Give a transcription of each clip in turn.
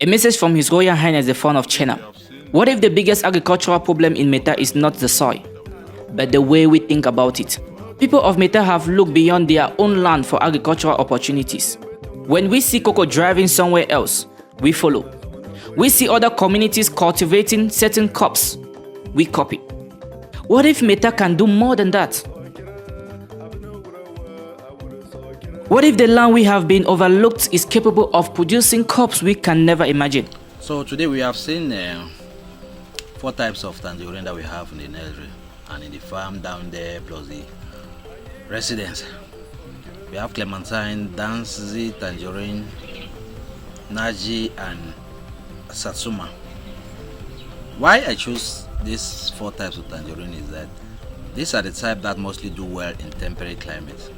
A message from His Royal Highness the Fon of Chenam. What if the biggest agricultural problem in Meta is not the soil, but the way we think about it? People of Meta have looked beyond their own land for agricultural opportunities. When we see cocoa driving somewhere else, we follow. We see other communities cultivating certain crops, we copy. What if Meta can do more than that? What if the land we have been overlooked is capable of producing crops we can never imagine? So today we have seen 4 types of tangerine that we have in the nursery and in the farm down there, plus the residence. We have clementine, dancy, tangerine, naji, and satsuma. Why I choose these 4 types of tangerine is that these are the type that mostly do well in temperate climates.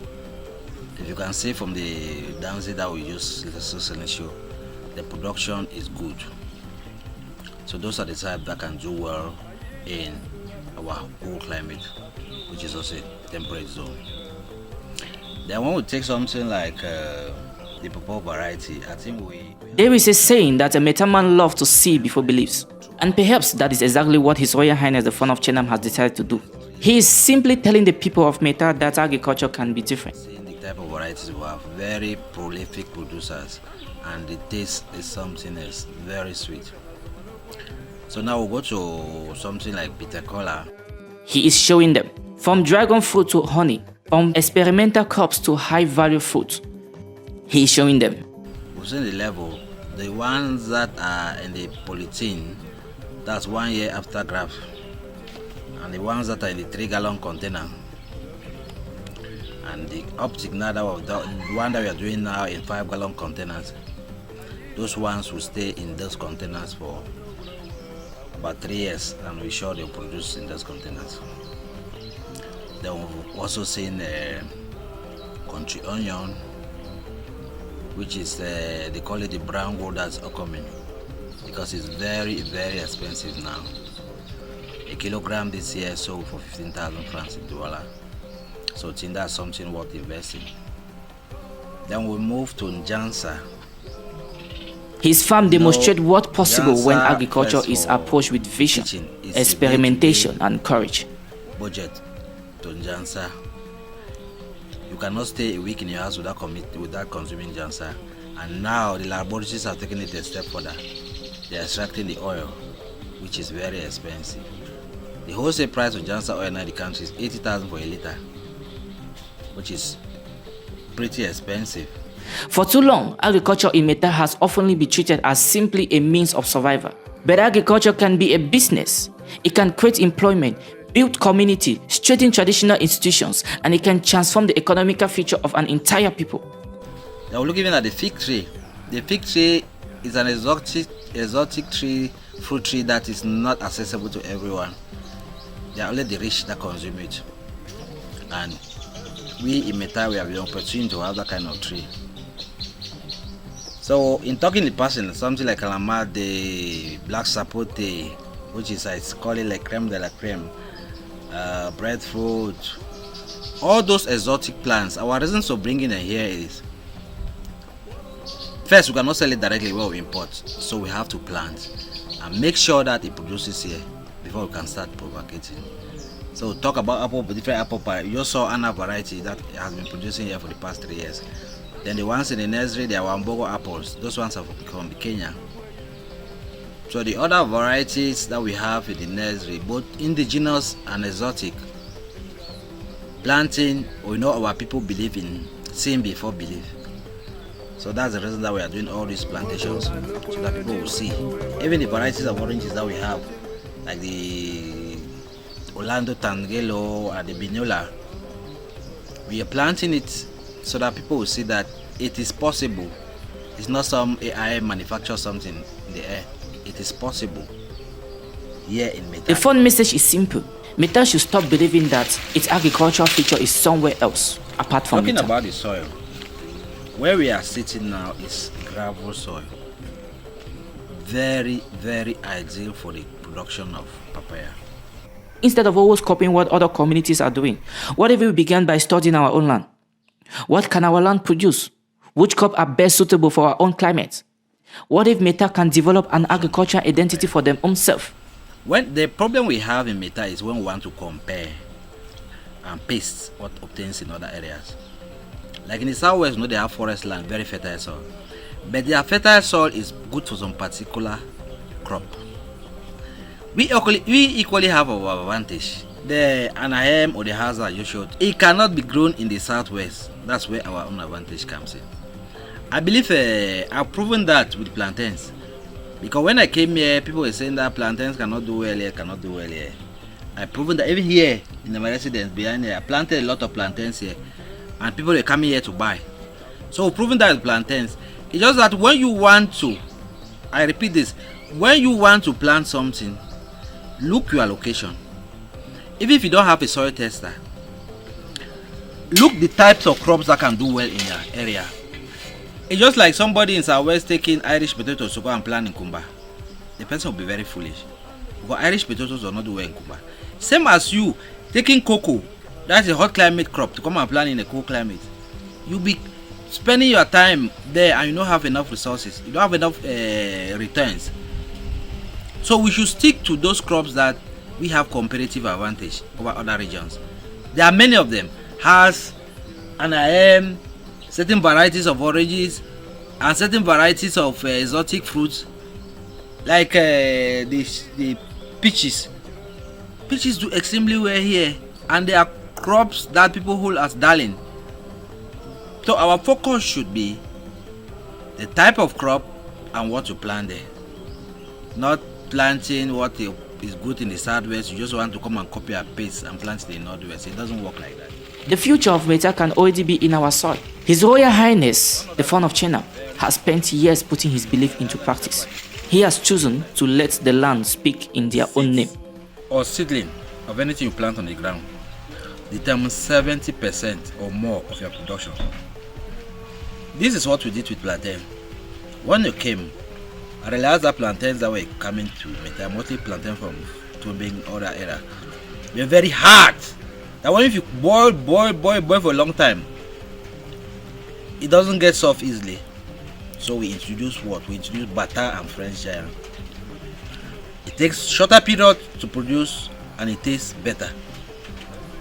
If you can see from the dancy that we use show, the production is good. So those are the type that can do well in our cool climate, which is also a temperate zone. Then when we take something like the purple variety, I think there is a saying that a Meta man loves to see before believes. And perhaps that is exactly what His Royal Highness the Fon of Chenam has decided to do. He is simply telling the people of Meta that agriculture can be different. The type of varieties we have, very prolific producers, and the taste is something else, very sweet. So now we'll go to something like bitter cola. He is showing them, from dragon fruit to honey, from experimental crops to high value fruit. He is showing them. We've seen the level, the ones that are in the polythene, that's 1 year after graft, and the ones that are in the 3-gallon container, and the optic now that the one that we are doing now in 5-gallon containers. Those ones will stay in those containers for about 3 years, and we're sure they'll produce in those containers. Then we've also seen country onion, which is they call it the brown gold that's upcoming, because it's very, very expensive now. A kilogram this year sold for 15,000 francs in Douala. So I think that's something worth investing. Then we move to Njansa. His farm demonstrates what's possible when agriculture is approached with vision, experimentation, and courage. Budget to Njansa. You cannot stay a week in your house without consuming Njansa. And now the laboratories are taking it a step further. They are extracting the oil, which is very expensive. The wholesale price of Njansa oil in the country is 80,000 for a liter, which is pretty expensive. For too long, agriculture in Meta has often been treated as simply a means of survival. But agriculture can be a business. It can create employment, build community, strengthen traditional institutions, and it can transform the economical future of an entire people. Now we're looking at the fig tree. The fig tree is an exotic tree, fruit tree that is not accessible to everyone. They are only the rich that consume it. And we in Meta, we have the opportunity to have that kind of tree. So in talking the person, something like calamar, the black sapote, which is I call it like creme de la creme, breadfruit, all those exotic plants. Our reasons for bringing them here is, first, we cannot sell it directly where we import, so we have to plant and make sure that it produces here before we can start propagating. So talk about different apple pie. You saw another variety that has been producing here for the past 3 years. Then the ones in the nursery, they are Wambogo apples. Those ones are from Kenya. So the other varieties that we have in the nursery, both indigenous and exotic, planting, we know our people believe in seeing before believe. So that's the reason that we are doing all these plantations, so that people will see. Even the varieties of oranges that we have, like the Orlando Tangelo and the Binola, we are planting it so that people will see that it is possible. It's not some AI manufacture something in the air. It is possible here in Meta. The fun message is simple. Meta should stop believing that its agricultural future is somewhere else apart from Talking Meta. about the soil, where we are sitting now is gravel soil. Very, very ideal for the production of papaya. Instead of always copying what other communities are doing, what if we began by studying our own land? What can our land produce? Which crops are best suitable for our own climate? What if Meta can develop an agricultural identity for them own self? When the problem we have in Meta is when we want to compare and paste what obtains in other areas. Like in the southwest, they have forest land, very fertile soil. But their fertile soil is good for some particular crop. We equally have our advantage. The anahem or the hazard you showed, it cannot be grown in the southwest. That's where our own advantage comes in. I believe I've proven that with plantains. Because when I came here, people were saying that plantains cannot do well here, I've proven that even here in my residence behind here, I planted a lot of plantains here. And people are coming here to buy. So we've proven that with plantains. It's just that when you want to, I repeat this, when you want to plant something, look your location. Even if you don't have a soil tester, look the types of crops that can do well in your area. It's just like somebody in Southwest taking Irish potatoes to go and plant in Kumba. The person will be very foolish. Because Irish potatoes do not do well in Kumba. Same as you taking cocoa, that's a hot climate crop, to come and plant in a cool climate. You'll be spending your time there and you don't have enough resources. You don't have enough returns. So we should stick to those crops that we have comparative advantage over other regions. There are many of them. Has and certain varieties of oranges and certain varieties of exotic fruits like the peaches. Peaches do extremely well here, and they are crops that people hold as darling. So our focus should be the type of crop and what to plant there, not planting what is good in the southwest. You just want to come and copy and paste and plant in the northwest. It doesn't work like that. The future of Meta can already be in our soil. His Royal Highness, the Fon of Chenam, has spent years putting his belief into practice. He has chosen to let the land speak in their own name. Or seedling of anything you plant on the ground determines 70% or more of your production. This is what we did with plantain. When you came, I realized that plantains that were coming to Meta, mostly plantain from Tumbing or that area, they're very hard. That one, if you boil for a long time, it doesn't get soft easily. So we introduced what? We introduced butter and French giant. It takes shorter period to produce and it tastes better.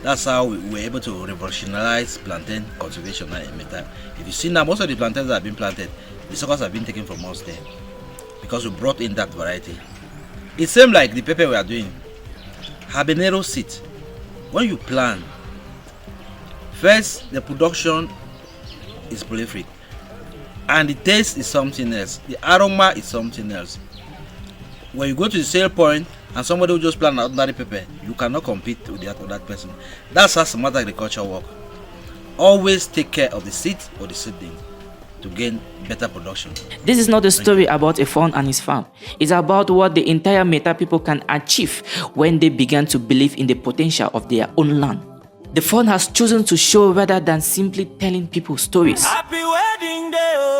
That's how we were able to revolutionize plantain cultivation in Meta. If you see now, most of the plantains that have been planted, the suckers have been taken from us there because we brought in that variety. It's same like the pepper we are doing. Habanero seed. When you plant, first the production is prolific and the taste is something else. The aroma is something else. When you go to the sale point and somebody will just plant an ordinary pepper, you cannot compete with that person. That's how smart agriculture works. Always take care of the seed or the seedling to gain better production. This is not a story about a Fon and his farm. It's about what the entire Meta people can achieve when they begin to believe in the potential of their own land. The Fon has chosen to show rather than simply telling people stories. Happy wedding day.